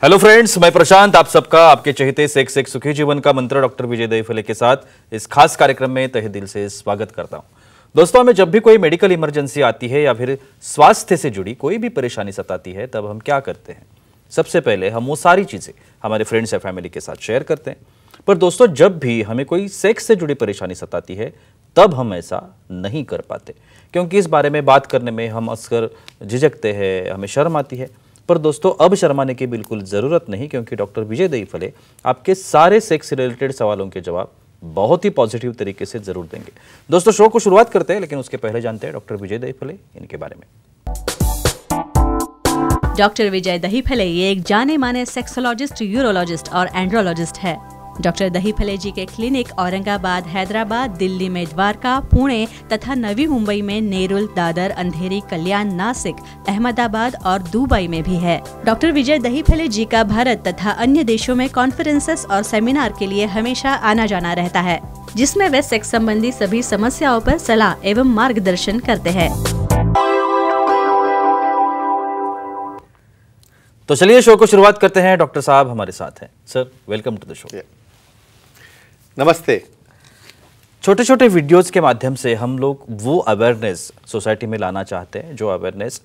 Hello friends, मैं प्रशांत आप सबका आपके चहेते सेक्स एक सुखी जीवन का मंत्र डॉक्टर विजय दहीफले के साथ इस खास कार्यक्रम में तहे दिल से स्वागत करता हूं। दोस्तों, हमें जब भी कोई मेडिकल इमरजेंसी आती है या फिर स्वास्थ्य से जुड़ी कोई भी परेशानी सताती है, तब हम क्या करते हैं? सबसे पहले हम वो सारी चीजें हमारे फ्रेंड्स या फैमिली के साथ शेयर करते हैं। पर दोस्तों, जब भी हमें कोई सेक्स से जुड़ी परेशानी सताती है, तब हम ऐसा नहीं कर पाते, क्योंकि इस बारे में बात करने में हम अक्सर झिझकते हैं, हमें शर्म आती है। पर दोस्तों, अब शर्माने की बिल्कुल ज़रूरत नहीं, क्योंकि डॉक्टर विजय दहीफले आपके सारे सेक्स रिलेटेड सवालों के जवाब बहुत ही पॉजिटिव तरीके से जरूर देंगे। दोस्तों, शो को शुरुआत करते हैं, लेकिन उसके पहले जानते हैं डॉक्टर विजय दहीफले इनके बारे में। डॉक्टर विजय दहीफले ये एक जाने माने सेक्सोलॉजिस्ट, यूरोलॉजिस्ट और एंड्रोलॉजिस्ट है। डॉक्टर दहीफले जी के क्लिनिक औरंगाबाद, हैदराबाद, दिल्ली में द्वारका, पुणे तथा नवी मुंबई में नेरुल, दादर, अंधेरी, कल्याण, नासिक, अहमदाबाद और दुबई में भी है। डॉक्टर विजय दहीफले जी का भारत तथा अन्य देशों में कॉन्फ्रेंसेस और सेमिनार के लिए हमेशा आना जाना रहता है, जिसमें वे सेक्स संबंधी सभी समस्याओं पर सलाह एवं मार्गदर्शन करते हैं। तो चलिए शो को शुरुआत करते हैं। डॉक्टर साहब हमारे साथ हैं। Sir, welcome to the show. नमस्ते। छोटे छोटे वीडियोस के माध्यम से हम लोग वो अवेयरनेस सोसाइटी में लाना चाहते हैं, जो अवेयरनेस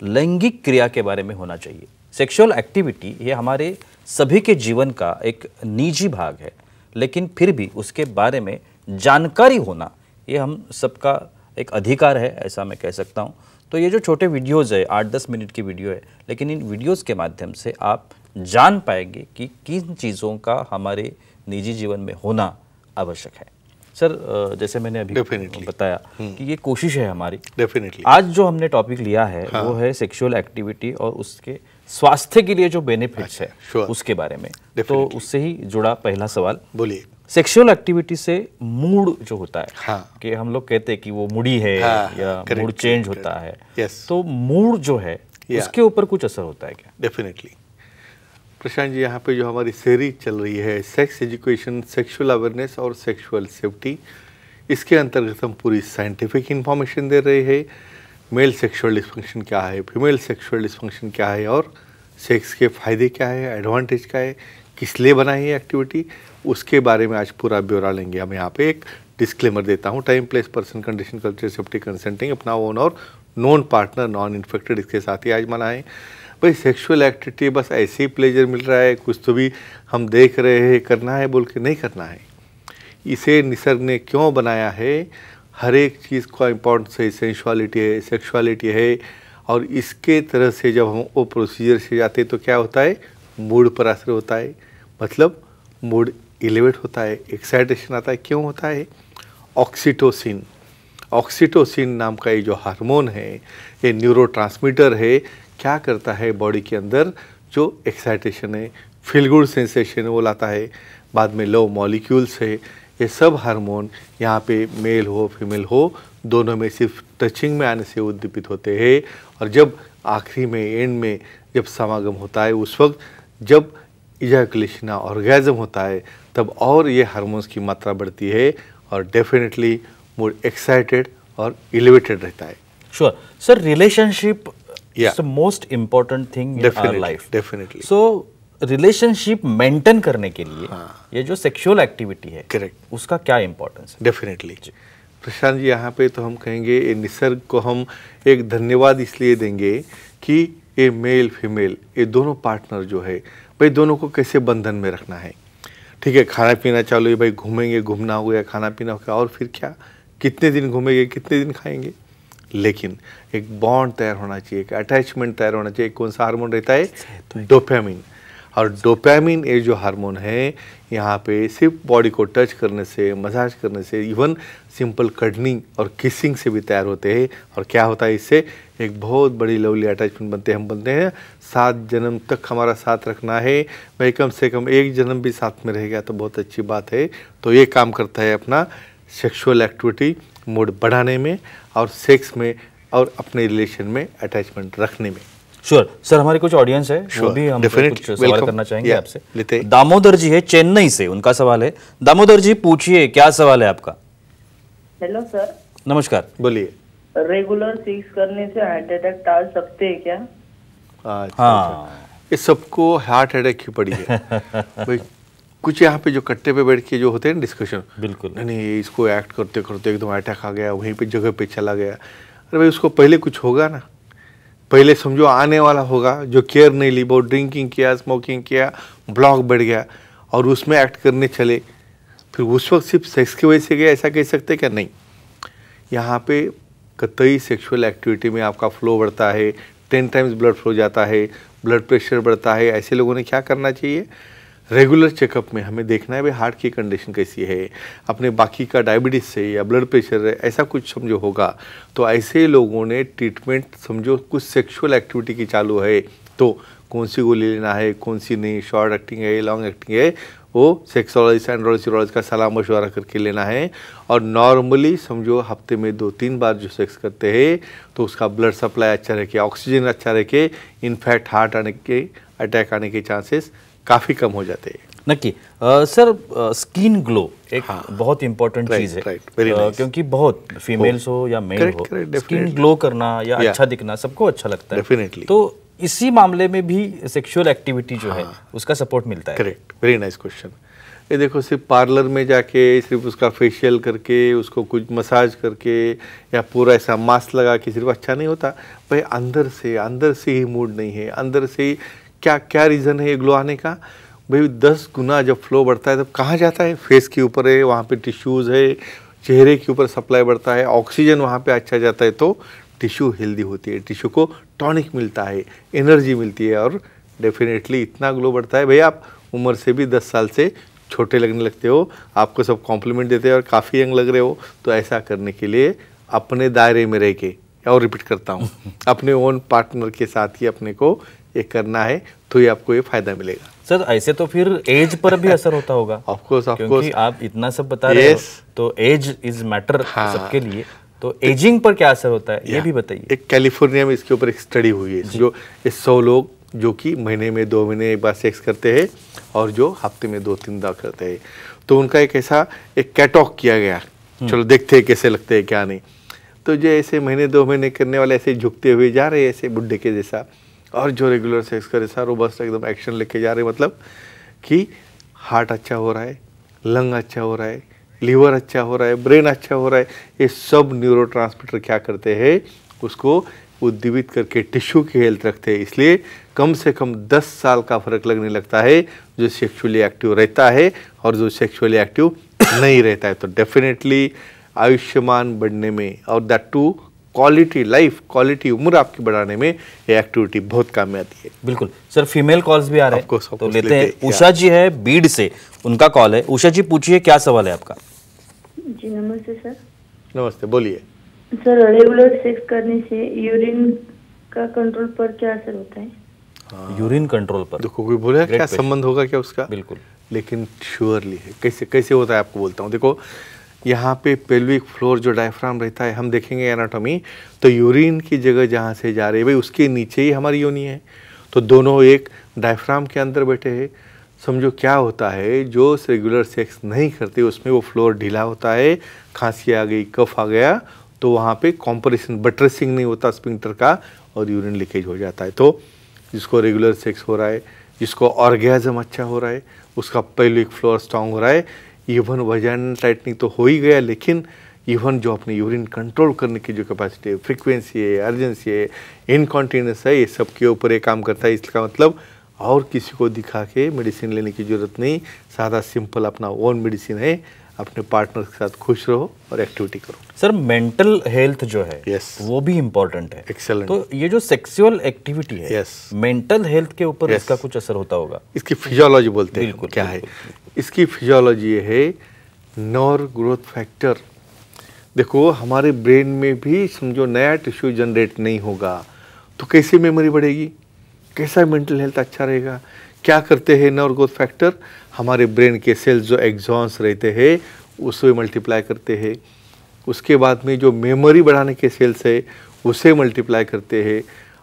लैंगिक क्रिया के बारे में होना चाहिए। सेक्सुअल एक्टिविटी ये हमारे सभी के जीवन का एक निजी भाग है, लेकिन फिर भी उसके बारे में जानकारी होना ये हम सबका एक अधिकार है, ऐसा मैं कह सकता हूँ। तो ये जो छोटे वीडियोस है, 8-10 मिनट की वीडियो है, लेकिन इन वीडियोस के माध्यम से आप जान पाएंगे कि किन चीज़ों का हमारे निजी जीवन में होना आवश्यक है। सर, जैसे मैंने अभी बताया कि ये कोशिश है हमारी। डेफिनेटली आज जो हमने टॉपिक लिया है वो है सेक्सुअल एक्टिविटी और उसके स्वास्थ्य के लिए जो बेनिफिट्स है उसके बारे में। तो उससे ही जुड़ा पहला सवाल, बोलिए। सेक्सुअल एक्टिविटी से मूड जो होता है, कि हम लोग कहते हैं कि वो मूडी है या मूड चेंज होता है, तो मूड जो है उसके ऊपर कुछ असर होता है क्या? डेफिनेटली प्रशांत जी, यहाँ पे जो हमारी सीरीज चल रही है सेक्स एजुकेशन, सेक्सुअल अवेयरनेस और सेक्सुअल सेफ्टी, इसके अंतर्गत हम पूरी साइंटिफिक इंफॉर्मेशन दे रहे हैं। मेल सेक्सुअल डिस्फंक्शन क्या है, फीमेल सेक्सुअल डिस्फंक्शन क्या है, और सेक्स के फ़ायदे क्या है, एडवांटेज क्या है, किस लिए बना है ये एक्टिविटी, उसके बारे में आज पूरा ब्यौरा लेंगे। हम यहाँ पे एक डिस्क्लेमर देता हूँ, time, place, person, condition, culture, safety, consenting, अपना ओन और नॉन पार्टनर, नॉन इन्फेक्टेड, इसके साथ ही आज मना है। भाई, सेक्सुअल एक्टिविटी बस ऐसे ही प्लेजर मिल रहा है, कुछ तो भी हम देख रहे हैं, करना है बोल के नहीं करना है। इसे निसर्ग ने क्यों बनाया है, हर एक चीज़ का इम्पोर्टेंस है, सेंसुअलिटी है, सेक्सुअलिटी है, और इसके तरह से जब हम वो प्रोसीजर से जाते हैं तो क्या होता है, मूड पर असर होता है, मतलब मूड एलिवेट होता है, एक्साइटेशन आता है। क्यों होता है? ऑक्सीटोसिन, ऑक्सीटोसिन नाम का ये जो हार्मोन है, ये न्यूरोट्रांसमीटर है, क्या करता है बॉडी के अंदर, जो एक्साइटेशन है, फील गुड सेंसेशन वो लाता है। बाद में लव मॉलिक्यूल्स है, ये सब हार्मोन यहाँ पे मेल हो फीमेल हो दोनों में सिर्फ टचिंग में आने से उद्दीपित होते हैं। और जब आखिरी में, एंड में जब समागम होता है, उस वक्त जब इजैकुलेशन ऑर्गेज़म होता है, तब और ये हार्मोन्स की मात्रा बढ़ती है और डेफिनेटली मूड एक्साइटेड और एलिवेटेड रहता है। Sure sir, relationship is the most important thing in our life. Definitely. So relationship maintain करने के लिए ये जो सेक्सुअल एक्टिविटी है, करेक्ट, उसका क्या इंपॉर्टेंस है? डेफिनेटली प्रशांत जी, यहाँ पे तो हम कहेंगे ये निसर्ग को हम एक धन्यवाद इसलिए देंगे कि ये मेल फीमेल ये दोनों पार्टनर जो है, भाई दोनों को कैसे बंधन में रखना है। ठीक है, खाना पीना चालू है, भाई घूमेंगे, घूमना हो गया, खाना पीना हो गया, और फिर क्या, कितने दिन घूमेंगे, कितने दिन खाएंगे, लेकिन एक बॉन्ड तैयार होना चाहिए, एक अटैचमेंट तैयार होना चाहिए। कौन सा हार्मोन रहता है? डोपामिन। और डोपामिन ये जो हार्मोन है, यहाँ पे सिर्फ बॉडी को टच करने से, मसाज करने से, इवन सिंपल कडनिंग और किसिंग से भी तैयार होते हैं। और क्या होता है, इससे एक बहुत बड़ी लवली अटैचमेंट बनते हैं। हम बनते हैं 7 जन्म तक हमारा साथ रखना है, भाई कम से कम 1 जन्म भी साथ में रहेगा तो बहुत अच्छी बात है। तो ये काम करता है अपना सेक्सुअल एक्टिविटी मूड बढ़ाने में और सेक्स में और अपने रिलेशन में अटैचमेंट रखने में। श्योर सर, हमारी कुछ ऑडियंस है, वो भी हम कुछ सवाल करना चाहेंगे आपसे। दामोदर जी है चेन्नई से, उनका सवाल है। दामोदर जी पूछिए, क्या सवाल है आपका? Hello sir. नमस्कार, बोलिए। रेगुलर सेक्स करने से हार्ट अटैक टाल सकते हैं क्या? हाँ, ये सबको हार्ट अटैक की पड़ी है। भाई कुछ यहाँ पे जो कट्टे पे बैठ के जो होते हैं डिस्कशन, बिल्कुल नहीं इसको एक्ट करते करते एकदम अटैक आ गया, वहीं पे जगह पे चला गया। अरे भाई उसको पहले कुछ होगा ना, पहले समझो आने वाला होगा जो केयर नहीं ली, बहुत ड्रिंकिंग किया, स्मोकिंग किया, ब्लॉक बढ़ गया और उसमें एक्ट करने चले, फिर उस वक्त सिर्फ सेक्स की वजह से गया ऐसा कह सकते क्या? नहीं। यहाँ पे कतई सेक्सुअल एक्टिविटी में आपका फ्लो बढ़ता है, 10 टाइम्स ब्लड फ्लो जाता है, ब्लड प्रेशर बढ़ता है। ऐसे लोगों ने क्या करना चाहिए? रेगुलर चेकअप में हमें देखना है भाई हार्ट की कंडीशन कैसी है, अपने बाकी का डायबिटीज से या ब्लड प्रेशर है ऐसा कुछ समझो होगा तो ऐसे लोगों ने ट्रीटमेंट समझो कुछ सेक्सुअल एक्टिविटी की चालू है तो कौन सी गोली लेना है, कौन सी नहीं, शॉर्ट एक्टिंग है, लॉन्ग एक्टिंग है, वो सेक्सोलॉजिस्ट एंड्रोलॉजिस्ट का सलाह मशवरा करके लेना है। और नॉर्मली समझो हफ्ते में 2-3 बार जो सेक्स करते हैं तो उसका ब्लड सप्लाई अच्छा रखे, ऑक्सीजन अच्छा रखे, इनफैक्ट हार्ट आने के, अटैक आने के चांसेस काफ़ी कम हो जाते हैं। नक्की। सर स्किन ग्लो एक बहुत इंपॉर्टेंट चीज है, क्योंकि बहुत फीमेल्स हो या मेल हो, स्किन ग्लो करना या अच्छा दिखना सबको अच्छा लगता है। डेफिनेटली। तो इसी मामले में भी सेक्सुअल एक्टिविटी जो है उसका सपोर्ट मिलता है। Correct, very nice question. ये देखो सिर्फ पार्लर में जाके सिर्फ उसका फेशियल करके उसको कुछ मसाज करके या पूरा ऐसा मास्क लगा के सिर्फ अच्छा नहीं होता भाई, अंदर से ही मूड नहीं है, अंदर से ही क्या क्या रीज़न है ये ग्लो आने का? भाई 10 गुना जब फ्लो बढ़ता है तब कहाँ जाता है? फेस के ऊपर है, वहाँ पे टिश्यूज़ है, चेहरे के ऊपर सप्लाई बढ़ता है, ऑक्सीजन वहाँ पे अच्छा जाता है तो टिश्यू हेल्दी होती है, टिश्यू को टॉनिक मिलता है, एनर्जी मिलती है और डेफिनेटली इतना ग्लो बढ़ता है। भाई आप उम्र से भी 10 साल से छोटे लगने लगते हो, आपको सब कॉम्प्लीमेंट देते हैं और काफ़ी यंग लग रहे हो। तो ऐसा करने के लिए अपने दायरे में रह के, और रिपीट करता हूँ, अपने ओन पार्टनर के साथ ही अपने को ये करना है तो ये आपको ये फायदा मिलेगा। सर ऐसे तो फिर एज पर भी असर होता होगा? ऑफ कोर्स क्योंकि आप इतना सब बता रहे हो तो एज इज मैटर सबके लिए, तो एजिंग पर क्या असर होता है ये भी बताइए। एक कैलिफोर्निया में इसके ऊपर एक स्टडी हुई है जो 100 लोग जो कि महीने में 2 महीने एक बार सेक्स करते हैं और जो हफ्ते में 2-3 बार करते हैं, तो उनका एक ऐसा एक कैटॉक किया गया, चलो देखते हैं कैसे लगते हैं क्या नहीं। तो जो ऐसे महीने 2 महीने करने वाले ऐसे झुकते हुए जा रहे हैं ऐसे बुड्ढे के जैसा, और जो रेगुलर सेक्स करे सारा रोबस्ट एकदम एक्शन लेके जा रहे हैं, मतलब कि हार्ट अच्छा हो रहा है, लंग अच्छा हो रहा है, लीवर अच्छा हो रहा है, ब्रेन अच्छा हो रहा है। ये सब न्यूरोट्रांसमीटर क्या करते हैं? उसको उद्दीपित करके टिश्यू की हेल्थ रखते हैं। इसलिए कम से कम 10 साल का फर्क लगने लगता है जो सेक्सुअली एक्टिव रहता है और जो सेक्सुअली एक्टिव नहीं रहता है। तो डेफिनेटली आयुष्मान बढ़ने में और that too quality life, quality उम्र आपकी बढ़ाने में ये एक्टिविटी बहुत काम में आती है। बिल्कुल सर, फीमेल कॉल्स भी आ रहे हैं तो लेते हैं। उषा जी है बीड से, उनका कॉल है। उषा जी पूछिए क्या सवाल है आपका? जी नमस्ते सर। नमस्ते, बोलिए। सर रेगुलर सेक्स करने से यूरिन का कंट्रोल पर क्या असर होता है? यूरिन कंट्रोल पर देखो कोई बोलेगा क्या संबंध होगा क्या उसका? बिल्कुल, लेकिन श्योरली है। कैसे कैसे होता है आपको बोलता हूँ। देखो यहाँ पे पेल्विक फ्लोर जो डायफ्राम रहता है, हम देखेंगे एनाटॉमी, तो यूरिन की जगह जहाँ से जा रही है भाई उसके नीचे ही हमारी योनि है, तो दोनों एक डायफ्राम के अंदर बैठे हैं। समझो क्या होता है, जो रेगुलर सेक्स नहीं करते उसमें वो फ्लोर ढीला होता है, खांसी आ गई, कफ आ गया, तो वहाँ पे कॉम्प्रेशन बटरेसिंग नहीं होता स्फिंक्टर का और यूरिन लीकेज हो जाता है। तो जिसको रेगुलर सेक्स हो रहा है, जिसको ऑर्गेजम अच्छा हो रहा है, उसका पेल्विक फ्लोर स्ट्रांग हो रहा है, इवन वजाइनल टाइटनिंग तो हो ही गया, लेकिन इवन जो अपने यूरिन कंट्रोल करने की जो कैपेसिटी है, फ्रीक्वेंसी है, अर्जेंसी है, इनकॉन्टिनेंस है, ये सब के ऊपर ये काम करता है। इसका मतलब और किसी को दिखा के मेडिसिन लेने की ज़रूरत नहीं, सादा सिंपल अपना ओन मेडिसिन है। अपने पार्टनर के साथ खुश रहो और एक्टिविटी करो। सर मेंटल हेल्थ जो है Yes. वो भी इम्पोर्टेंट है। Excellent. तो ये जो सेक्सुअल एक्टिविटी है Yes. मेंटल हेल्थ के ऊपर Yes. इसका कुछ असर होता होगा? इसकी फिजियोलॉजी बोलते हैं। बिल्कुल, क्या बिल्कुल, है इसकी फिजियोलॉजी? ये है नर्व ग्रोथ फैक्टर। देखो हमारे ब्रेन में भी समझो नया टिश्यू जनरेट नहीं होगा तो कैसे मेमोरी बढ़ेगी, कैसा मेंटल हेल्थ अच्छा रहेगा? क्या करते हैं नर्व ग्रोथ फैक्टर? हमारे ब्रेन के सेल्स जो एक्सॉन्स रहते हैं उसे मल्टीप्लाई करते हैं, उसके बाद में जो मेमोरी बढ़ाने के सेल्स है उसे मल्टीप्लाई करते हैं,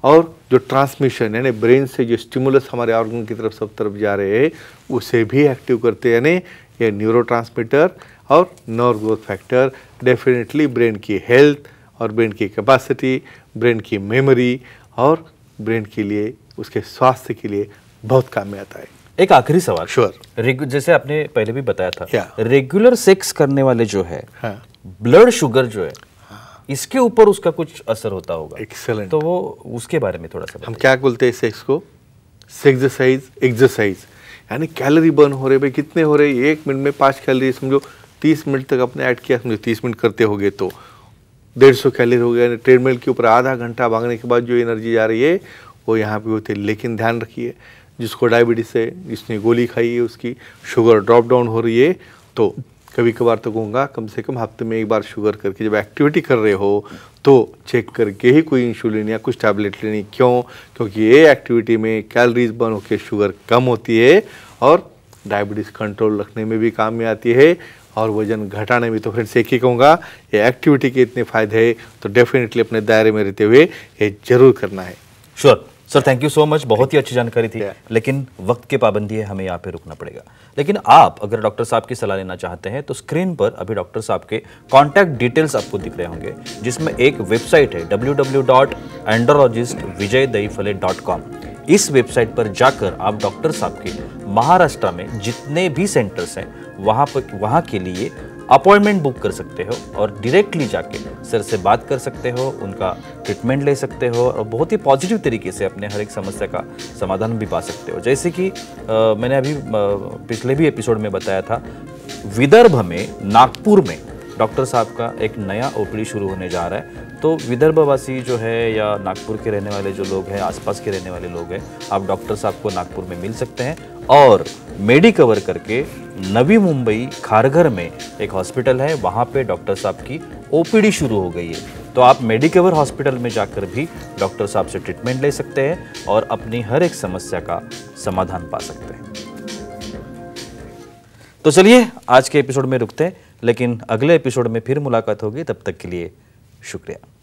और जो ट्रांसमिशन यानी ब्रेन से जो स्टिमुलस हमारे ऑर्गन की तरफ सब तरफ जा रहे हैं उसे भी एक्टिव करते हैं। यानी ये न्यूरोट्रांसमीटर और nerve growth factor definitely brain की हेल्थ और ब्रेन की कैपेसिटी, ब्रेन की मेमोरी और ब्रेन के लिए उसके स्वास्थ्य के लिए बहुत काम में आता है। एक आखिरी सवाल। Sure. जैसे आपने पहले भी बताया था, Yeah. रेगुलर सेक्स करने वाले जो है, हाँ, ब्लड शुगर जो है, इसके ऊपर उसका कुछ असर होता होगा। एक्सेलेंट। तो वो उसके बारे में थोड़ा सा हम बताइए। क्या बोलते हैं सेक्स को? एक्सरसाइज, यानी कैलोरी बर्न हो रहे भाई, कितने हो रहे? 1 मिनट में 5 कैलोरी, समझो 30 मिनट तक आपने ऐड किया, समझो 30 मिनट करते होगे तो 150 कैलोरी हो गया। ट्रेडमिल के ऊपर आधा घंटा भागने के बाद जो एनर्जी जा रही है वो यहाँ पे होती है। लेकिन ध्यान रखिए, जिसको डायबिटीज़ है, जिसने गोली खाई है, उसकी शुगर ड्रॉप डाउन हो रही है, तो कभी कभार तो कहूँगा कम से कम हफ्ते में 1 बार शुगर करके जब एक्टिविटी कर रहे हो तो चेक करके ही कोई इंसुलिन या कुछ टैबलेट लेनी। क्यों? क्योंकि ये एक्टिविटी में कैलोरीज बर्न होकर शुगर कम होती है और डायबिटीज़ कंट्रोल रखने में भी काम में आती है और वजन घटाने में। तो फ्रेंड्स एक ही कहूँगा, ये एक्टिविटी के इतने फायदे हैं तो डेफिनेटली अपने दायरे में रहते हुए ये जरूर करना है। Sure sir, thank you so much, बहुत ही अच्छी जानकारी थी। Yeah. लेकिन वक्त की पाबंदी है, हमें यहाँ पे रुकना पड़ेगा। लेकिन आप अगर डॉक्टर साहब की सलाह लेना चाहते हैं तो स्क्रीन पर अभी डॉक्टर साहब के कॉन्टैक्ट डिटेल्स आपको दिख रहे होंगे, जिसमें एक वेबसाइट है www.andrologistvijaydahifale.com। इस वेबसाइट पर जाकर आप डॉक्टर साहब के महाराष्ट्र में जितने भी सेंटर्स हैं वहाँ के लिए अपॉइंटमेंट बुक कर सकते हो और डायरेक्टली जाके सर से बात कर सकते हो, उनका ट्रीटमेंट ले सकते हो और बहुत ही पॉजिटिव तरीके से अपने हर एक समस्या का समाधान भी पा सकते हो। जैसे कि मैंने अभी पिछले भी एपिसोड में बताया था, विदर्भ में नागपुर में डॉक्टर साहब का एक नया ओपीडी शुरू होने जा रहा है। तो विदर्भवासी जो है या नागपुर के रहने वाले जो लोग हैं, आसपास के रहने वाले लोग हैं, आप डॉक्टर साहब को नागपुर में मिल सकते हैं। और मेडिकवर करके नवी मुंबई खारघर में एक हॉस्पिटल है, वहाँ पे डॉक्टर साहब की ओपीडी शुरू हो गई है। तो आप मेडिकवर हॉस्पिटल में जाकर भी डॉक्टर साहब से ट्रीटमेंट ले सकते हैं और अपनी हर एक समस्या का समाधान पा सकते हैं। तो चलिए आज के एपिसोड में रुकते हैं, लेकिन अगले एपिसोड में फिर मुलाकात होगी। तब तक के लिए शुक्रिया।